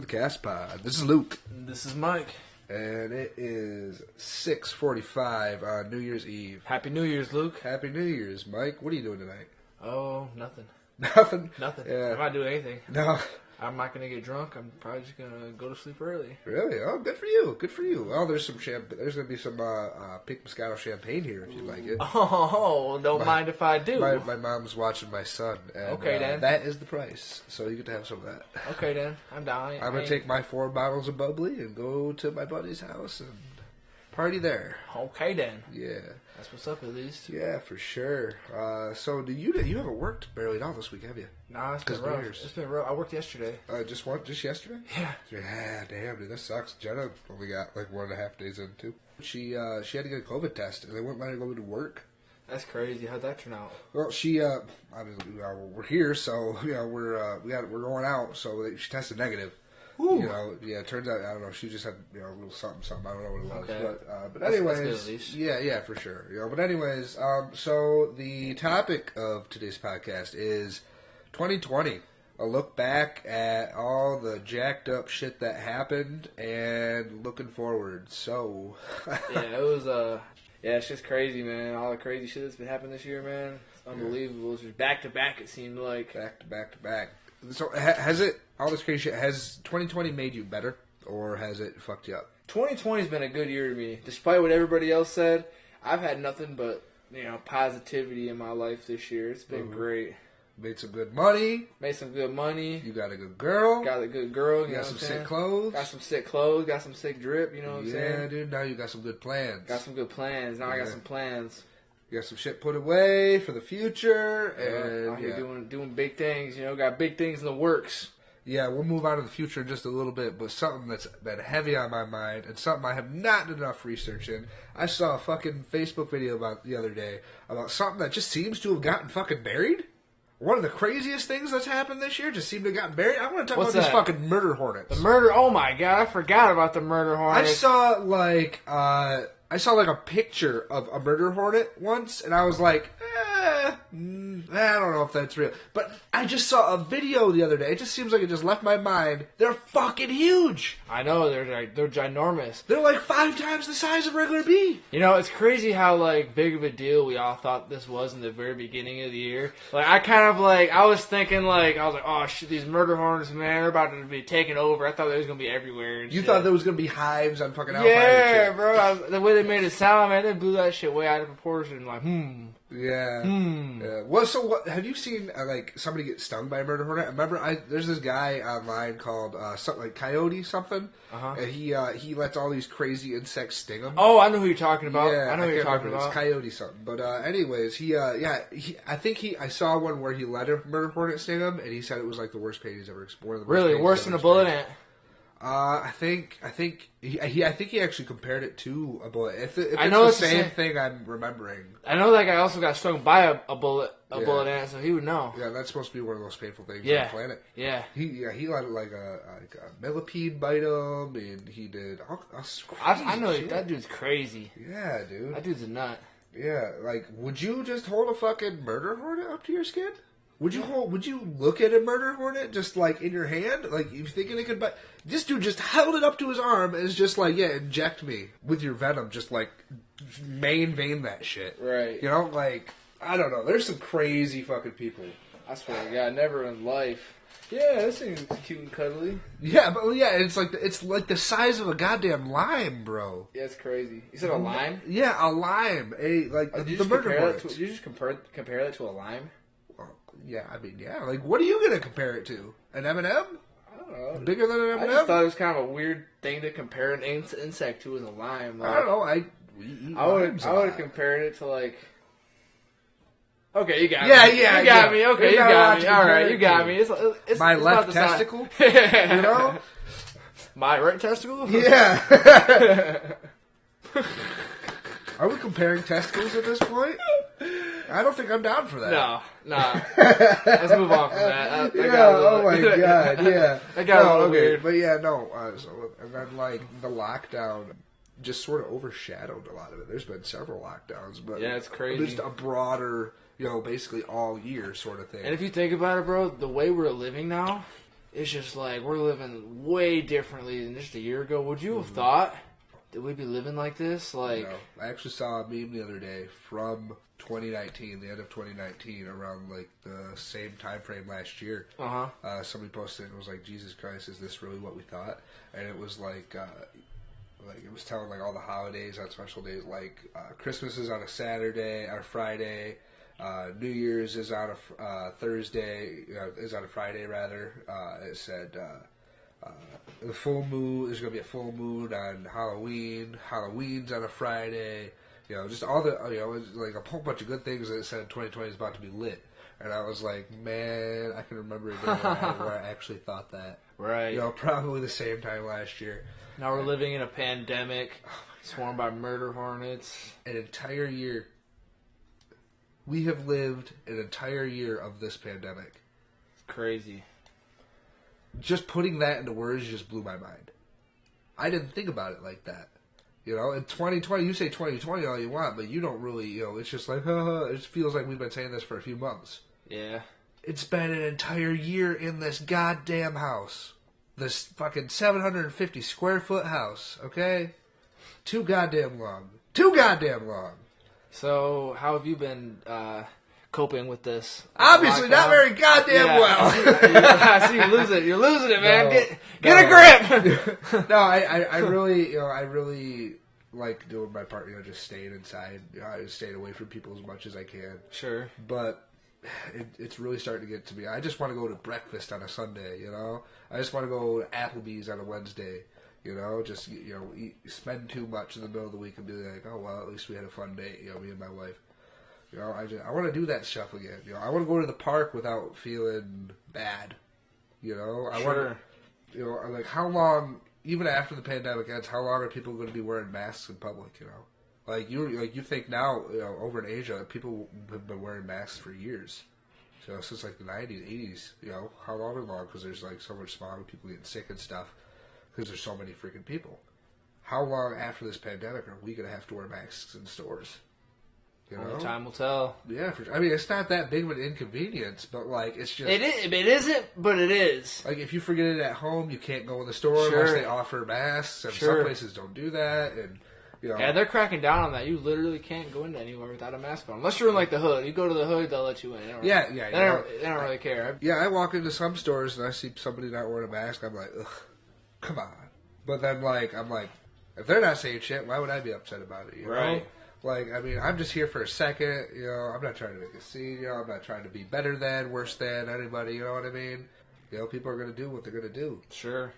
the Casspod. This is Luke. This is Mike. And it is 6:45 on New Year's Eve. Happy New Year's, Luke. Happy New Year's, Mike. What are you doing tonight? Oh, nothing. Nothing? Nothing. Yeah. I'm not doing anything. No. I'm not going to get drunk. I'm probably just going to go to sleep early. Really? Oh, good for you. Good for you. Well, there's some there's going to be some pink Moscato champagne here if you'd like it. Oh, don't mind if I do. My mom's watching my son. And, okay, then. That is the price. So you get to have some of that. Okay, then. I'm down. I'm going to take my 4 bottles of bubbly and go to my buddy's house and party there. Okay, then. Yeah. That's what's up, at least. Yeah, for sure. So you haven't worked barely at all this week, have you? Nah, it's been rough. It's been rough. I worked yesterday. Just yesterday? Yeah. Yeah, damn, dude, that sucks. Jenna only got like 1.5 days in, too. She had to get a COVID test, and they wouldn't let her go to work. That's crazy. How'd that turn out? Well, she, obviously, we're here, so, we're going out, so she tested negative. Ooh. It turns out, I don't know, she just had, a little something, I don't know what it was. Okay. But anyways, that's good at least. Yeah, for sure. But anyways, so the topic of today's podcast is 2020. A look back at all the jacked up shit that happened and looking forward. So. Yeah, it was, it's just crazy, man. All the crazy shit that's been happening this year, man. It's unbelievable. It's just back to back, it seemed like. Back to back. So has it, all this crazy shit, has 2020 made you better, or has it fucked you up? 2020 has been a good year to me. Despite what everybody else said, I've had nothing but, positivity in my life this year. It's been great. Made some good money. You got a good girl. Got a good girl. You got some sick clothes. Got some sick clothes. Got some sick drip. You know what I'm saying? Yeah, dude. Now you got some good plans. Now I got some plans. You got some shit put away for the future. And you're doing big things. Got big things in the works. Yeah, we'll move on to the future in just a little bit, but something that's been heavy on my mind and something I have not done enough research in. I saw a fucking Facebook video about the other day about something that just seems to have gotten fucking married. One of the craziest things that's happened this year just seemed to have gotten married. I want to talk about these fucking murder hornets. The murder, oh my god, I forgot about the murder hornets. I saw like a picture of a murder hornet once, and I was like, I don't know if that's real. But I just saw a video the other day. It just seems like it just left my mind. They're fucking huge. I know, they're ginormous. They're like 5 times the size of a regular bee. It's crazy how big of a deal we all thought this was in the very beginning of the year. I was thinking oh shit, these murder hornets, man, they're about to be taking over. I thought they was gonna be everywhere. And you thought there was gonna be hives on fucking Alpine? Yeah, bro. The way they made it sound, man, they blew that shit way out of proportion. Yeah. Yeah. Well, so what? Have you seen somebody get stung by a murder hornet? I remember there's this guy online called something like Coyote something, and he lets all these crazy insects sting him. Oh, I know who you're talking about. Yeah, I know who you're talking about. It's Coyote something. But anyways, I saw one where he let a murder hornet sting him, and he said it was like the worst pain he's ever experienced. Really, worse than a bullet ant. I think he actually compared it to a bullet. If it's I know the same thing I'm remembering. I know that guy also got stung by a bullet ant, so he would know. Yeah, that's supposed to be one of the most painful things on the planet. Yeah. He let a millipede bite him, and he did all I know shit. That dude's crazy. Yeah, dude. That dude's a nut. Yeah, would you just hold a fucking murder hornet up to your skin? Would you look at a murder hornet just in your hand? You thinking it could bite? This dude just held it up to his arm and is just inject me with your venom. Just main vein that shit. Right. I don't know. There's some crazy fucking people. I swear to God, never in life. Yeah, this thing's cute and cuddly. Yeah, but it's like the size of a goddamn lime, bro. Yeah, it's crazy. You said a lime? Yeah, a lime. The murder hornet. Did you just compare that to a lime? Yeah, what are you going to compare it to? An M&M? I don't know. Bigger than an M&M? I just thought it was kind of a weird thing to compare an insect to as a lime. I don't know. I would have compared it to Okay, you got me. Yeah. You got me. Okay, you got me. All right, you got me. It's my left testicle? You know? My right testicle? Yeah. Are we comparing testicles at this point? I don't think I'm down for that. No. Let's move on from that. Oh my god, yeah. That got a little weird. But yeah, no. And then the lockdown just sort of overshadowed a lot of it. There's been several lockdowns, but yeah, it's crazy. Just a broader, basically all year sort of thing. And if you think about it, bro, the way we're living now, it's just like we're living way differently than just a year ago. Would you have thought that we'd be living like this? Like, I actually saw a meme the other day from 2019, the end of 2019, around like the same time frame last year. Somebody posted it and was like, "Jesus Christ, is this really what we thought?" And it was like it was telling like all the holidays on special days, like Christmas is on a Saturday or Friday. New Year's is on a Thursday, is on a Friday rather. It said the full moon, there's going to be a full moon on Halloween. Halloween's on a Friday. Just all the, it's like a whole bunch of good things that said 2020 is about to be lit. And I was like, man, I can remember a day where I actually thought that. Right. Probably the same time last year. Now we're living in a pandemic, swarmed by murder hornets. An entire year. We have lived an entire year of this pandemic. It's crazy. Just putting that into words just blew my mind. I didn't think about it like that. In 2020, you say 2020 all you want, but you don't really, it's just like, it feels like we've been saying this for a few months. Yeah. It's been an entire year in this goddamn house. This fucking 750 square foot house, okay? Too goddamn long. So, how have you been coping with this? Obviously, not very goddamn well. I see you lose it. You're losing it, man. Get a grip. No, I really like doing my part. just staying inside. I staying away from people as much as I can. Sure. But it's really starting to get to me. I just want to go to breakfast on a Sunday. I just want to go to Applebee's on a Wednesday. Spend too much in the middle of the week and be like, oh, well, at least we had a fun day, me and my wife. I want to do that stuff again. I want to go to the park without feeling bad. I want to, like how long, even after the pandemic ends, how long are people going to be wearing masks in public, Like you think now, over in Asia, people have been wearing masks for years. Since like the 90s, 80s, how long? Because there's like so much smog, people getting sick and stuff. Because there's so many freaking people. How long after this pandemic are we going to have to wear masks in stores? Only time will tell. Yeah, for sure. I mean, it's not that big of an inconvenience, but like it's just... It isn't, but it is. Like if you forget it at home, you can't go in the store unless they offer masks, and some places don't do that, and... Yeah, they're cracking down on that. You literally can't go into anywhere without a mask on. Unless you're in, like, the hood. You go to the hood, they'll let you in. They don't really care. Yeah, I walk into some stores and I see somebody not wearing a mask. I'm like, ugh, come on. But then, I'm like, if they're not saying shit, why would I be upset about it, Right. Like, I mean, I'm just here for a second, I'm not trying to make a scene, I'm not trying to be better than, worse than anybody, you know what I mean? People are going to do what they're going to do. Sure.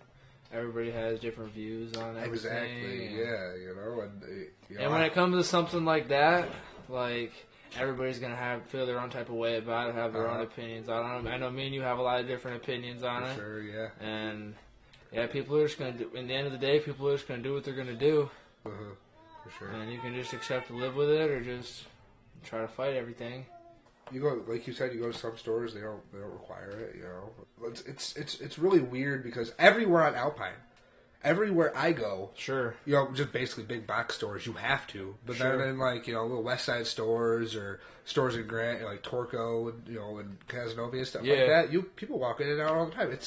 Everybody has different views on everything. Exactly, yeah, and when it comes to something like that, like, everybody's going to feel their own type of way about it, have their own opinions on it. I know me and you have a lot of different opinions on it. Sure, yeah. And, yeah, people are just going to do, in the end of the day, people are just going to do what they're going to do. For sure. And you can just accept to live with it or just try to fight everything. You go, like you said, you go to some stores, they don't require it, It's really weird because everywhere on Alpine, everywhere I go, sure, just basically big box stores, you have to. But then in little West Side stores or stores in Grant, like Torco and and Casanova and stuff like that, people walk in and out all the time.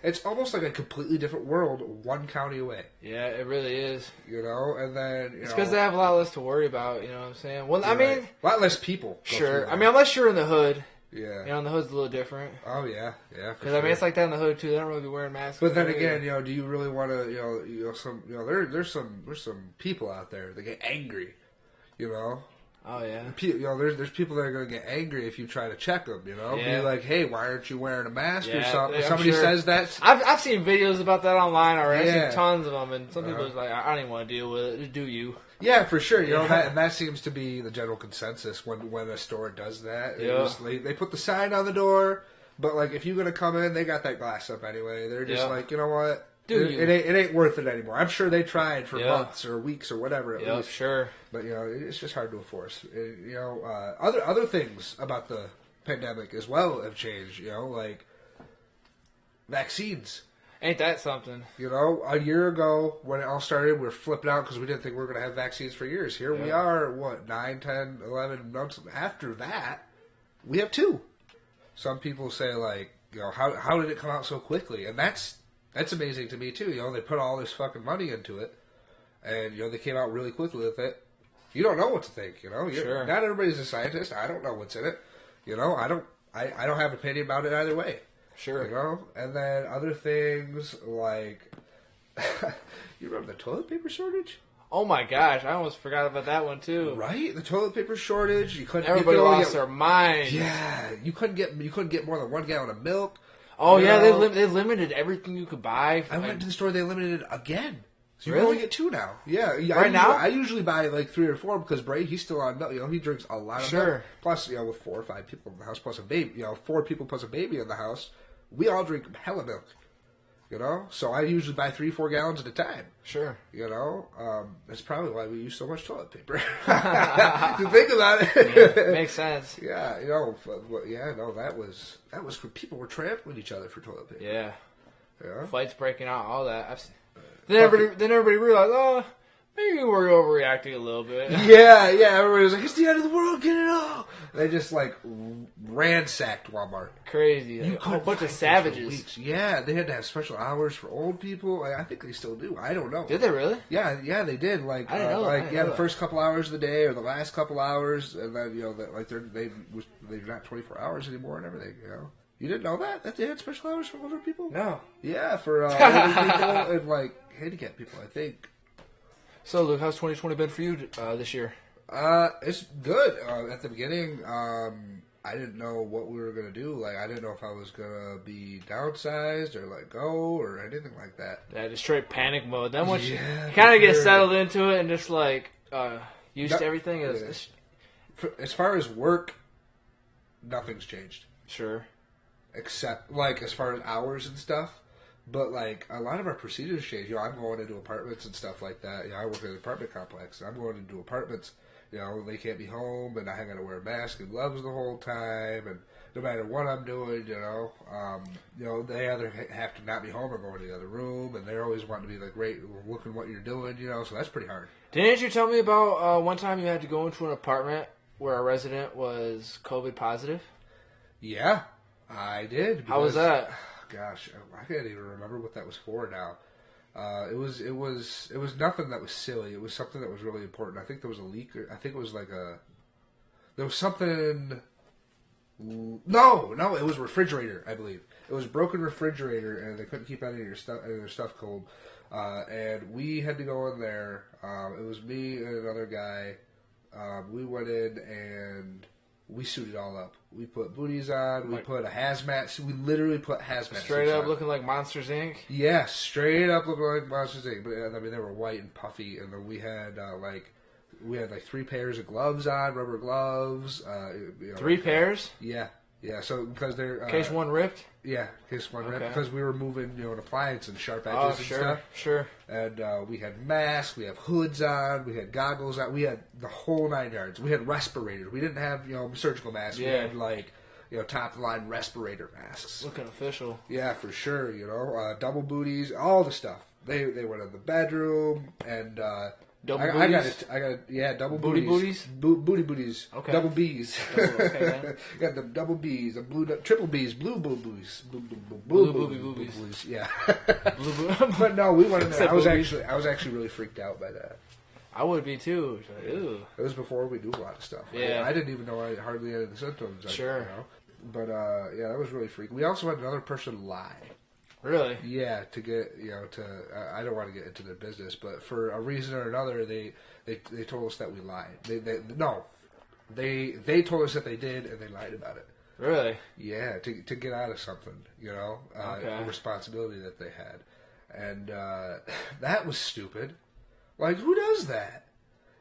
It's almost like a completely different world, one county away. Yeah, it really is. And then it's because they have a lot less to worry about. You know what I'm saying? Well, I mean, a lot less people. Sure. I mean, unless you're in the hood. Yeah. And the hood's a little different. Oh, yeah. Yeah, because, I mean, it's like that in the hood, too. They don't really be wearing masks. But then again, do you really want to, there's some people out there that get angry, Oh, yeah. There's people that are going to get angry if you try to check them, Yeah. Be like, hey, why aren't you wearing a mask or something? If somebody says that. I've seen videos about that online already. I've seen tons of them, and some people are like, I don't even want to deal with it. Just do you. Yeah, for sure. That seems to be the general consensus when a store does that. They put the sign on the door, but like if you're gonna come in, they got that glass up anyway. They're just like, you know what? It ain't worth it anymore. I'm sure they tried for months or weeks or whatever. At least. Sure. But it's just hard to enforce. Other things about the pandemic as well have changed. Like vaccines. Ain't that something? A year ago when it all started, we were flipping out because we didn't think we were going to have vaccines for years. Here we are, 9, 10, 11 months after that, we have 2. Some people say, like, how did it come out so quickly? And that's amazing to me too. They put all this fucking money into it, and they came out really quickly with it. You don't know what to think. Sure. Not everybody's a scientist. I don't know what's in it. I don't have an opinion about it either way. Sure. And then other things like, you remember the toilet paper shortage? Oh my gosh, I almost forgot about that one too. Right, the toilet paper shortage. Everybody lost their minds. Yeah, you couldn't get more than 1 gallon of milk. Oh yeah, they limited everything you could buy. I went to the store. They limited it again. So you really? can only get 2 now. Yeah, now? I usually buy like 3 or 4 because Bray, he's still on milk. He drinks a lot of milk. Plus, with 4 or 5 people in the house plus a baby, 4 people plus a baby in the house, we all drink hella milk. So I usually buy 3-4 gallons at a time. Sure. That's probably why we use so much toilet paper. To think about it. Yeah, makes sense. Yeah, that was people were trampling each other for toilet paper. Yeah. Fights breaking out, all that. Then everybody realized, maybe we're overreacting a little bit. Yeah, everybody was like, it's the end of the world, get it all. They just ransacked Walmart. Crazy. A whole bunch of savages. Yeah, they had to have special hours for old people. I think they still do. I don't know. Did they really? Yeah, they did. I didn't know. The first couple hours of the day or the last couple hours, and then they're not 24 hours anymore and everything. You didn't know that they had special hours for older people? No. Yeah, for older people and handicapped people, I think. So, Luke, how's 2020 been for you this year? It's good. At the beginning, I didn't know what we were going to do. I didn't know if I was going to be downsized or let go or anything like that. Yeah, just straight panic mode. Then once you kind of get settled into it and just, used to everything. As far as work, nothing's changed. Sure. Except, as far as hours and stuff. But, a lot of our procedures change. I'm going into apartments and stuff like that. I work in an apartment complex. I'm going into apartments. They can't be home, and I got to wear a mask and gloves the whole time. And no matter what I'm doing, they either have to not be home or go into the other room. And they're always wanting to be, great, looking what you're doing, So that's pretty hard. Didn't you tell me about one time you had to go into an apartment where a resident was COVID positive? Yeah, I did. How was that? Gosh, I can't even remember what that was for now. It was nothing that was silly. It was something that was really important. I think there was a leak. I think it was there was something. No, it was refrigerator. I believe it was broken refrigerator, and they couldn't keep any of their stuff cold. And we had to go in there. It was me and another guy. We went in and we suited all up. We put booties on. We put a hazmat. We literally put hazmat. Straight up looking like Monsters Inc. Yeah, straight up looking like Monsters Inc. But they were white and puffy, and then we had 3 pairs of gloves on, rubber gloves. 3 pairs? Yeah. So because they're in case one ripped. Yeah, in case one ripped because we were moving an appliance and sharp edges and stuff. Sure. And we had masks, we have hoods on, we had goggles on, we had the whole 9 yards. We had respirators. We didn't have surgical masks. Yeah. We had top of the line respirator masks. Looking official. Yeah, for sure. Double booties, all the stuff. They went in the bedroom and. Double booties? I got it. Yeah, double booty booties. Booty booties. Okay. Double B's. Okay, got the double B's, the triple B's, blue boobies. Blue boobies. Yeah. But no, we went in there. I was actually really freaked out by that. I would be too. Ew. It was before we knew a lot of stuff. Yeah. I didn't even know I hardly had the symptoms. Sure. But that was really freaky. We also had another person lie. Really? Yeah, to get I don't want to get into their business, but for a reason or another, they told us that we lied. They told us that they did, and they lied about it. Really? Yeah, to get out of something, okay. a responsibility that they had, and that was stupid. Who does that?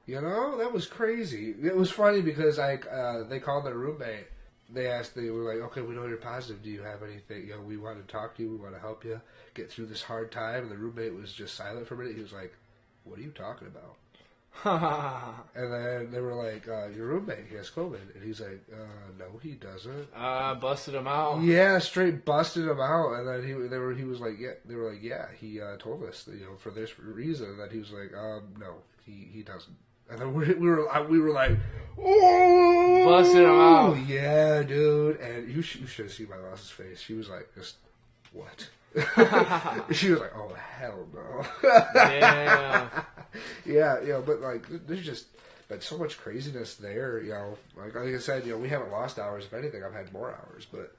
That was crazy. It was funny because they called their roommate. They were like, okay, we know you're positive. Do you have anything? We want to talk to you. We want to help you get through this hard time. And the roommate was just silent for a minute. He was like, what are you talking about? And then they were like, your roommate, he has COVID. And he's like, no, he doesn't. Busted him out. Yeah, straight busted him out. And then he was like, yeah. They were like, yeah, he told us, for this reason. That he was like, no, he doesn't. And then we were like, oh, busting them out. Yeah, dude. And you should have seen my boss's face. She was like, just what? She was like, oh hell no. Yeah. Yeah, but like there's just been so much craziness there. Like I said, we haven't lost hours. If anything, I've had more hours, but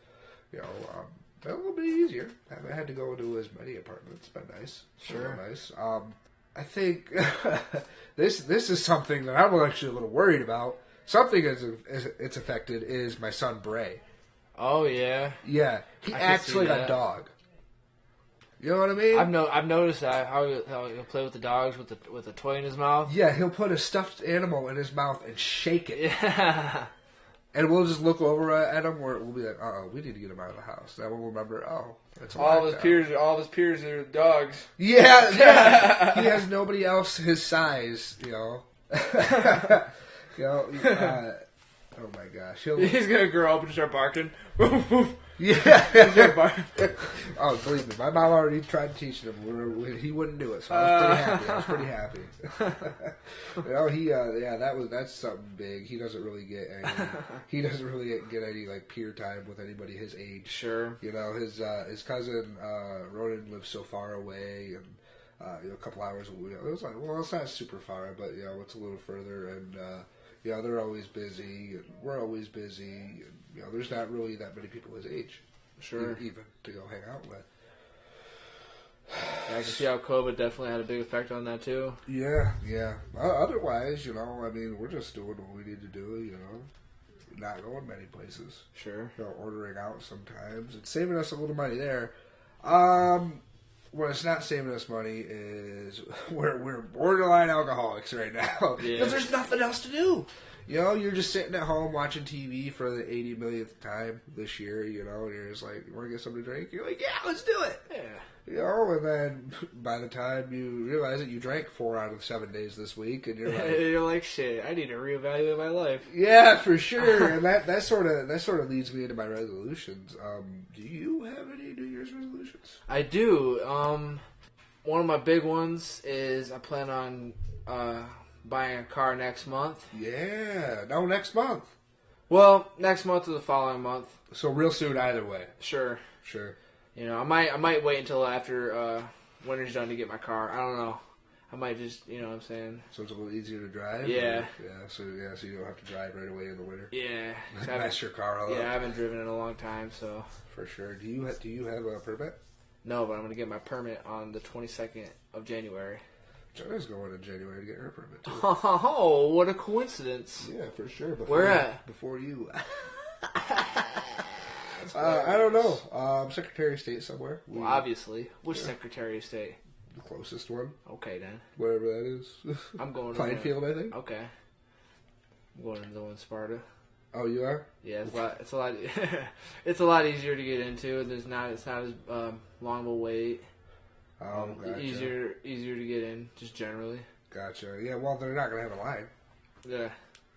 a little bit easier. I haven't had to go into as many apartments. It's been nice. Sure. Nice. I think this is something that I'm actually a little worried about. Something it's affected is my son Bray. Oh yeah. Yeah, he acts like a dog. You know what I mean? I've noticed that how he'll play with the dogs with a toy in his mouth. Yeah, he'll put a stuffed animal in his mouth and shake it. Yeah. And we'll just look over at him where we'll be like, we need to get him out of the house. Then we'll remember, that's all of his peers are dogs. Yeah. He has nobody else his size, oh my gosh. He's gonna grow up and start barking. Yeah. Oh, believe me, my mom already tried teaching him. He wouldn't do it, so I was pretty happy. That's something big. He doesn't really get any like peer time with anybody his age. Sure. His cousin Ronan lives so far away, and a couple hours. It was like, well, it's not super far, but it's a little further, and they're always busy, and we're always busy. And, there's not really that many people his age, sure, even to go hang out with. Yeah, I can see how COVID definitely had a big effect on that too. Yeah. Otherwise, we're just doing what we need to do. Not going many places. Sure. Ordering out sometimes. It's saving us a little money there. What it's not saving us money is we're borderline alcoholics right now because there's nothing else to do. You're just sitting at home watching TV for the 80 millionth time this year. And you're just like, you want to get something to drink? You're like, yeah, let's do it. Yeah. And then by the time you realize that you drank 4 out of 7 days this week, and you're like, shit, I need to reevaluate my life. Yeah, for sure. And that sort of leads me into my resolutions. Do you have any New Year's resolutions? I do. One of my big ones is I plan on buying a car next month. Yeah. No, next month. Well, next month or the following month. So real soon either way. Sure. I might wait until after winter's done to get my car. I don't know. I might just, what I'm saying. So it's a little easier to drive? Yeah. So you don't have to drive right away in the winter? Yeah. Mess your car all up. Yeah, I haven't driven in a long time, so. For sure. Do you have a permit? No, but I'm going to get my permit on the 22nd of January. Jenna's going in January to get her permit, too. Oh, what a coincidence. Yeah, for sure. Where at? Before you. I don't know. Secretary of State somewhere. Well, obviously. Which Secretary of State? The closest one. Okay, then. Wherever that is. I'm going to Plainfield, I think. Okay. I'm going to the one in Sparta. Oh, you are? Yeah, it's a lot. It's a lot easier to get into. It's not as long of a wait. Oh, gotcha. Easier to get in, just generally. Gotcha. Yeah, well, they're not going to have a line. Yeah.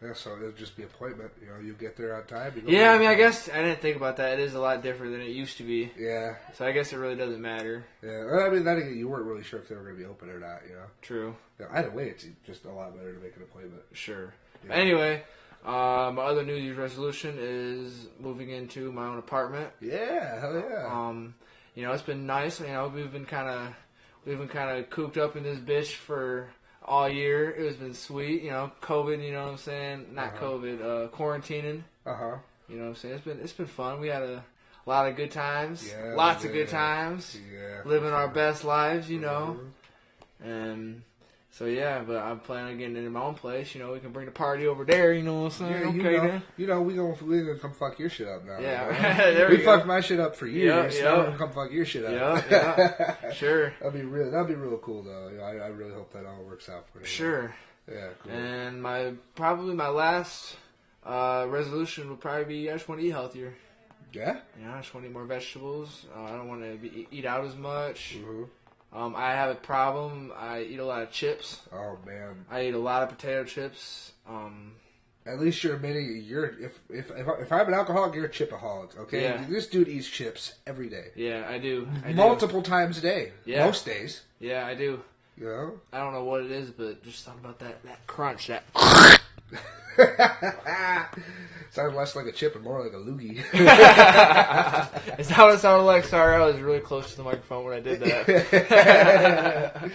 Yeah, so it'll just be appointment. You get there on time. Yeah, I guess I didn't think about that. It is a lot different than it used to be. Yeah. So I guess it really doesn't matter. Yeah. Well, then again, you weren't really sure if they were going to be open or not, True. Yeah, either way, it's just a lot better to make an appointment. Sure. Yeah. Anyway, my other New Year's resolution is moving into my own apartment. Yeah, hell yeah. It's been nice. We've been kind of cooped up in this bitch for all year. It has been sweet. COVID. You know what I'm saying? Not COVID. Quarantining. You know what I'm saying? It's been fun. We had a lot of good times. Yeah, Lots of good times. Yeah. Living our best lives. And. So yeah, but I'm planning on getting into my own place. We can bring the party over there. You know what I'm saying? Yeah, we gonna come fuck your shit up now. Yeah, we fucked my shit up for years. Now we're gonna come fuck your shit up. Yeah, sure. That'd be real cool though. I really hope that all works out for you. Sure. Yeah, cool. And my last resolution would probably be I just want to eat healthier. Yeah. I just want to eat more vegetables. I don't want to eat out as much. Mm-hmm. I have a problem. I eat a lot of chips. Oh man, I eat a lot of potato chips. At least you're admitting if I'm an alcoholic, you're a chipaholic. Okay, yeah. This dude eats chips every day. Yeah, I do. Multiple times a day. Yeah. Most days. Yeah, I do. You know? I don't know what it is, but just something about that crunch, that... Sounds less like a chip and more like a loogie. Is that what it sounded like? Sorry, I was really close to the microphone when I did that.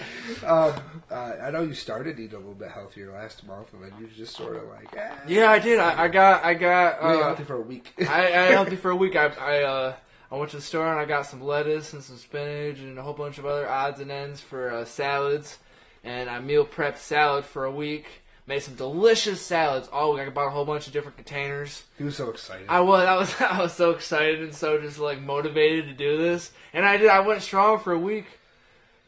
I know you started eating a little bit healthier last month, and then you just sort of like, Yeah, I did. I got. you ate healthy for a week. I ate healthy for a week. I went to the store and I got some lettuce and some spinach and a whole bunch of other odds and ends for salads, and I meal prepped salad for a week. Made some delicious salads all week. I bought a whole bunch of different containers. He was so excited. I was so excited and so just like motivated to do this, and I did. I went strong for a week,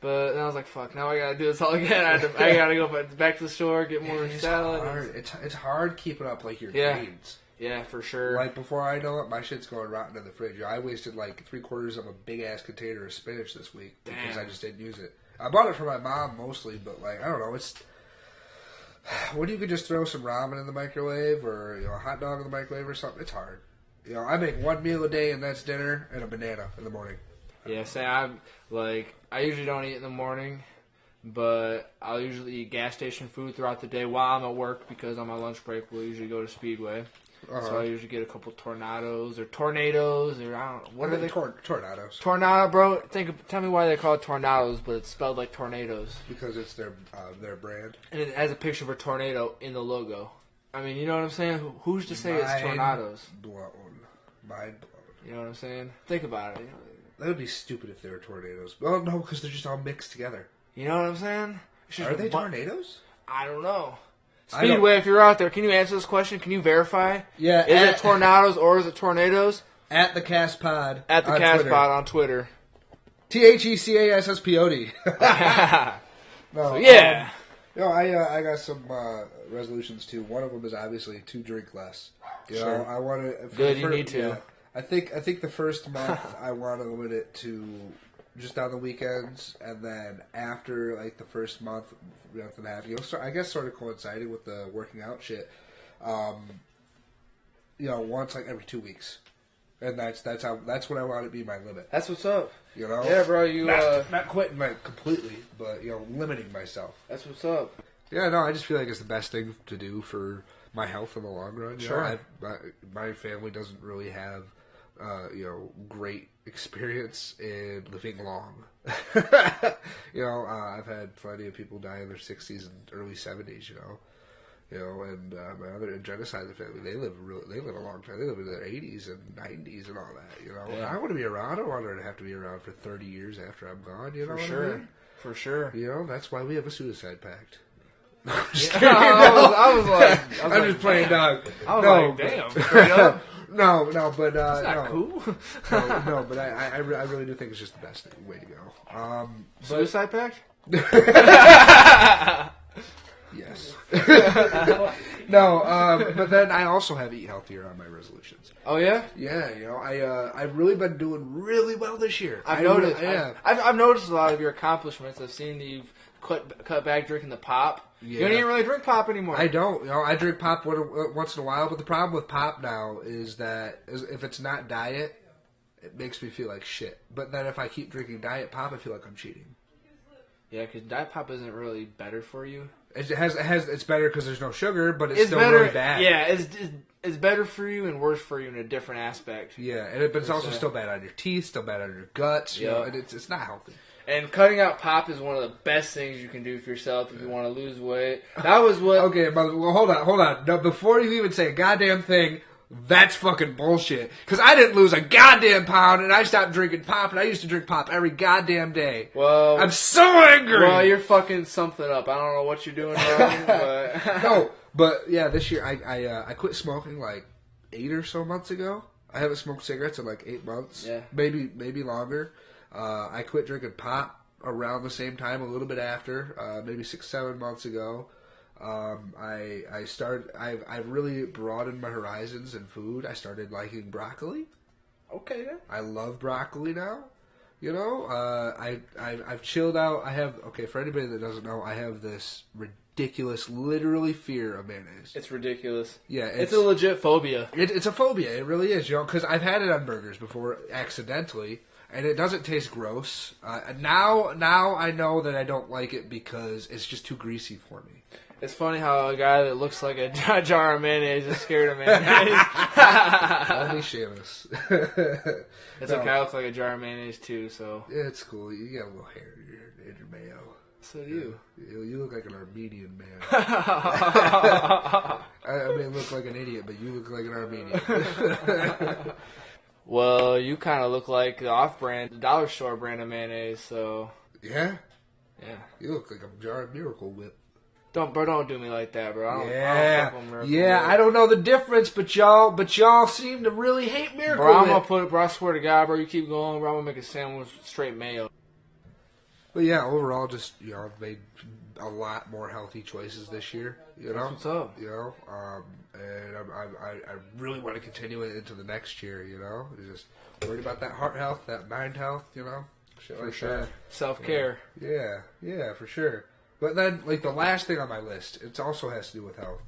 but then I was like, "Fuck! Now I gotta do this all again. I gotta go back to the store, get more salad." It's hard keeping up like your Yeah. greens. Yeah, for sure. Like before I know it, my shit's going rotten in the fridge. I wasted like 3/4 of a big ass container of spinach this week because I just didn't use it. I bought it for my mom mostly, but like I don't know, it's. When you could just throw some ramen in the microwave or a hot dog in the microwave or something, it's hard. I make one meal a day and that's dinner and a banana in the morning. Yeah, I usually don't eat in the morning, but I'll usually eat gas station food throughout the day while I'm at work because on my lunch break we'll usually go to Speedway. So I usually get a couple Tournados or Tornadoes or I don't know. What are they? Tornados. Tornado, bro. Tell me why they call it Tornadoes, but it's spelled like tornadoes. Because it's their brand. And it has a picture of a tornado in the logo. I mean, you know what I'm saying? Who's to say it's Tornadoes? Mind blown. You know what I'm saying? Think about it. That would be stupid if they were tornadoes. Well, no, because they're just all mixed together. You know what I'm saying? Are they tornadoes? I don't know. Speedway, if you're out there, can you answer this question? Can you verify? Yeah. Is it tornadoes or is it tornadoes? At the Casspod. At the Casspod on Twitter. TheCasspod. No. So, yeah. I got some resolutions too. One of them is obviously to drink less. Sure. I want to. Good, you need to. Yeah, I think the first month I want to limit it to just on the weekends, and then after like the first month and a half, I guess sort of coinciding with the working out shit. Once like every 2 weeks, and that's what I want to be my limit. That's what's up. Yeah, bro. You not quitting completely, but limiting myself. That's what's up. Yeah, no, I just feel like it's the best thing to do for my health in the long run. Sure. My family doesn't really have, great experience in living long. I've had plenty of people die in their 60s and early 70s. And my other Jena's side of the family, they live a long time. They live in their 80s and 90s and all that. And I want to be around. I don't want her to have to be around for 30 years after I'm gone. For sure. For sure. That's why we have a suicide pact. I was like, I'm just playing dog. I was like, damn. Straight up. No, but That's not cool. no, but I really do think it's just the best way to go. Suicide pact? Yes. But then I also have eat healthier on my resolutions. Oh yeah? Yeah, I've really been doing really well this year. I've noticed. I've noticed a lot of your accomplishments. I've seen that you've cut back drinking the pop. Yeah. You don't even really drink pop anymore. I don't. I drink pop once in a while, but the problem with pop now is that if it's not diet, it makes me feel like shit. But then if I keep drinking diet pop, I feel like I'm cheating. Yeah, because diet pop isn't really better for you. It's better because there's no sugar, but it's still really bad. Yeah, it's better for you and worse for you in a different aspect. Yeah, but it's also still bad on your teeth, still bad on your guts. And it's not healthy. And cutting out pop is one of the best things you can do for yourself if you want to lose weight. That was what... Okay, but hold on. No, before you even say a goddamn thing, that's fucking bullshit. Because I didn't lose a goddamn pound, and I stopped drinking pop, and I used to drink pop every goddamn day. Well... I'm so angry! Well, you're fucking something up. I don't know what you're doing wrong, but... No, but yeah, this year I quit smoking like 8 or so months ago. I haven't smoked cigarettes in like 8 months. Yeah. Maybe longer. I quit drinking pop around the same time, a little bit after, maybe 6-7 months ago. I've really broadened my horizons in food. I started liking broccoli. Okay, then. I love broccoli now. I've chilled out. For anybody that doesn't know, I have this ridiculous, literally fear of mayonnaise. It's ridiculous. Yeah, it's a legit phobia. It's a phobia. It really is, because I've had it on burgers before accidentally. And it doesn't taste gross. Now I know that I don't like it because it's just too greasy for me. It's funny how a guy that looks like a jar of mayonnaise is scared of mayonnaise. Only Seamus. It's okay, I look like a jar of mayonnaise too, so. Yeah, it's cool. You got a little hair in your mayo. So do you. You look like an Armenian man. I may look like an idiot, but you look like an Armenian. Well, you kind of look like the off-brand, the dollar store brand of mayonnaise, so. Yeah? Yeah. You look like a jar of Miracle Whip. Don't do me like that, bro. I don't fuck with Miracle yeah. Whip. I don't know the difference, but y'all seem to really hate Miracle Bro, I'm Whip. gonna bro, I swear to God, bro, you keep going, bro, I'm gonna make a sandwich with straight mayo. But yeah, overall, just, I've made a lot more healthy choices this year, That's what's up. And I really want to continue it into the next year, Just worried about that heart health, that mind health, shit For like sure. that. Self-care. Yeah, for sure. But then, like, the last thing on my list, it also has to do with health.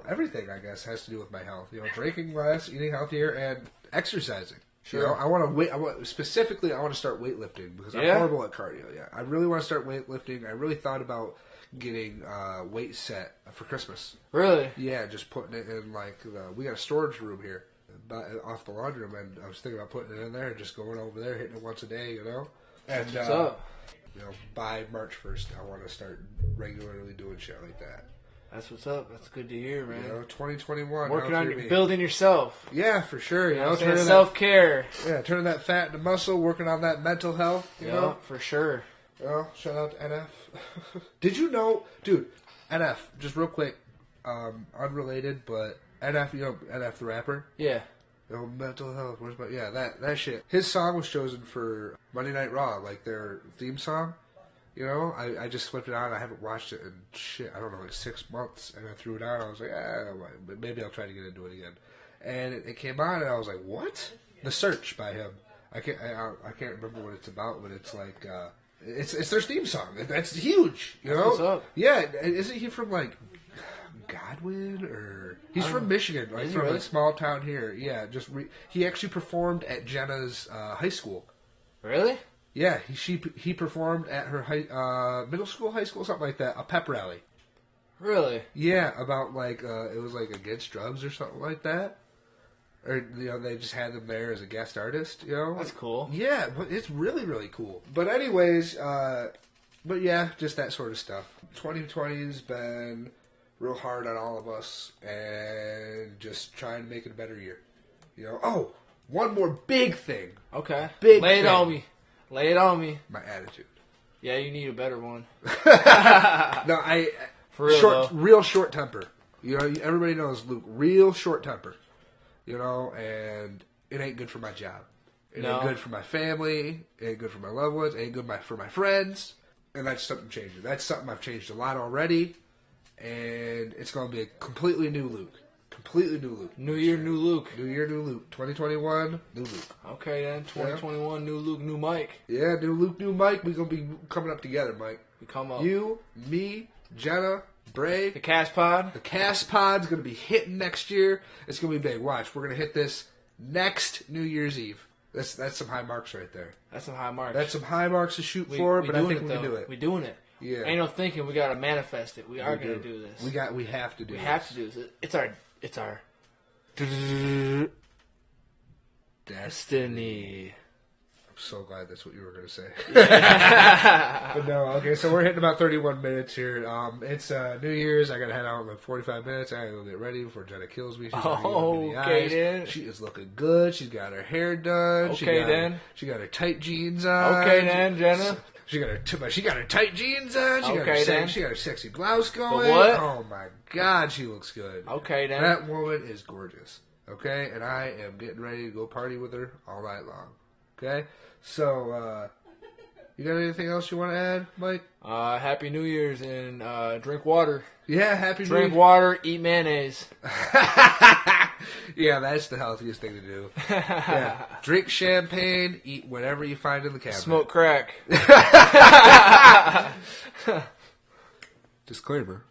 Everything, I guess, has to do with my health. Drinking less, eating healthier, and exercising. Sure. I want to specifically, I want to start weightlifting because I'm horrible at cardio. Yeah, I really want to start weightlifting. I really thought about getting weight set for Christmas. Really? Yeah, just putting it in we got a storage room here off the laundry room, and I was thinking about putting it in there and just going over there, hitting it once a day. And What's up? By March 1st, I want to start regularly doing shit like that. That's what's up. That's good to hear, man. 2021. Working on building yourself. Yeah, for sure. Turning self-care. Turning that fat into muscle, working on that mental health. You know? For sure. Shout out to NF. Did you know, dude, NF, just real quick, unrelated, but NF, NF the rapper? Yeah. Mental health, that shit. His song was chosen for Monday Night Raw, like their theme song. I just flipped it on. I haven't watched it in I don't know, 6 months, and I threw it on. I was like, but maybe I'll try to get into it again. And it came on, and I was like, what? The Search by him. I can't remember what it's about, but it's like it's their theme song. That's huge, What's up? Yeah, isn't he from Godwin or he's from Michigan, from a small town here. Yeah, he actually performed at Jenna's high school. Really? Yeah, he performed at her middle school, high school, something like that, a pep rally. Really? Yeah, about it was against drugs or something like that. Or they just had them there as a guest artist. That's cool. Yeah, but it's really really cool. But anyways, but yeah, just that sort of stuff. 2020's been real hard on all of us, and just trying to make it a better year. Oh, one more big thing. Okay. Big Lay it thing. on me. Lay it on me. My attitude. Yeah, you need a better one. No, For real, real short temper. Everybody knows Luke. Real short temper. And it ain't good for my job. It ain't good for my family. It ain't good for my loved ones. It ain't good for my friends. And that's something changing. That's something I've changed a lot already. And it's going to be a completely new Luke. Completely new Luke. New year, new Luke. New year, new Luke. 2021, new Luke. Okay, then. 2021, new Luke, new Mike. Yeah, new Luke, new Mike. We're going to be coming up together, Mike. We come up. You, me, Jenna, Bray. The Casspod. The Casspod's going to be hitting next year. It's going to be big. Watch. We're going to hit this next New Year's Eve. That's some high marks right there. That's some high marks. That's some high marks to shoot for, but I think we can do it. We're doing it. Yeah. Ain't no thinking. We got to manifest it. We are going to do this. We have to do this. We have to do this. It's our destiny. I'm so glad that's what you were going to say. But no, okay, so we're hitting about 31 minutes here. It's New Year's. I got to head out in like 45 minutes. I got to go get ready before Jenna kills me. She's okay, then. She is looking good. She's got her hair done. Okay, then. She got her tight jeans on. Okay, then, Jenna. She got her tight jeans on. She got her sexy blouse going. But what? Oh my God, she looks good. Okay, then. That woman is gorgeous. Okay, and I am getting ready to go party with her all night long. Okay, so you got anything else you want to add, Mike? Happy New Year's and drink water. Yeah, happy New Year. Drink water, eat mayonnaise. Yeah, that's the healthiest thing to do. Yeah. Drink champagne, eat whatever you find in the cabinet. Smoke crack. Disclaimer.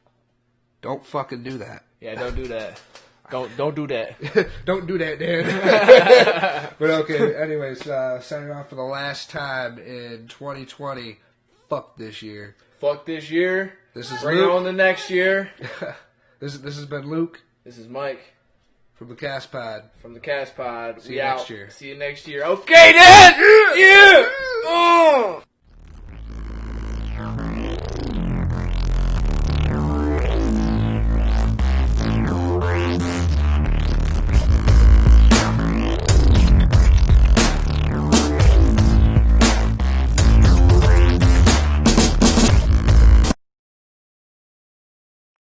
Don't fucking do that. Yeah, don't do that. Don't do that. Don't do that, Dan. But okay, anyways, signing off for the last time in 2020. Fuck this year. Fuck this year. This is Bring Luke. on the next year. This has been Luke. This is Mike. From the Casspod. From the Casspod. See you next year. See you next year. Okay, then! Yeah! Oh!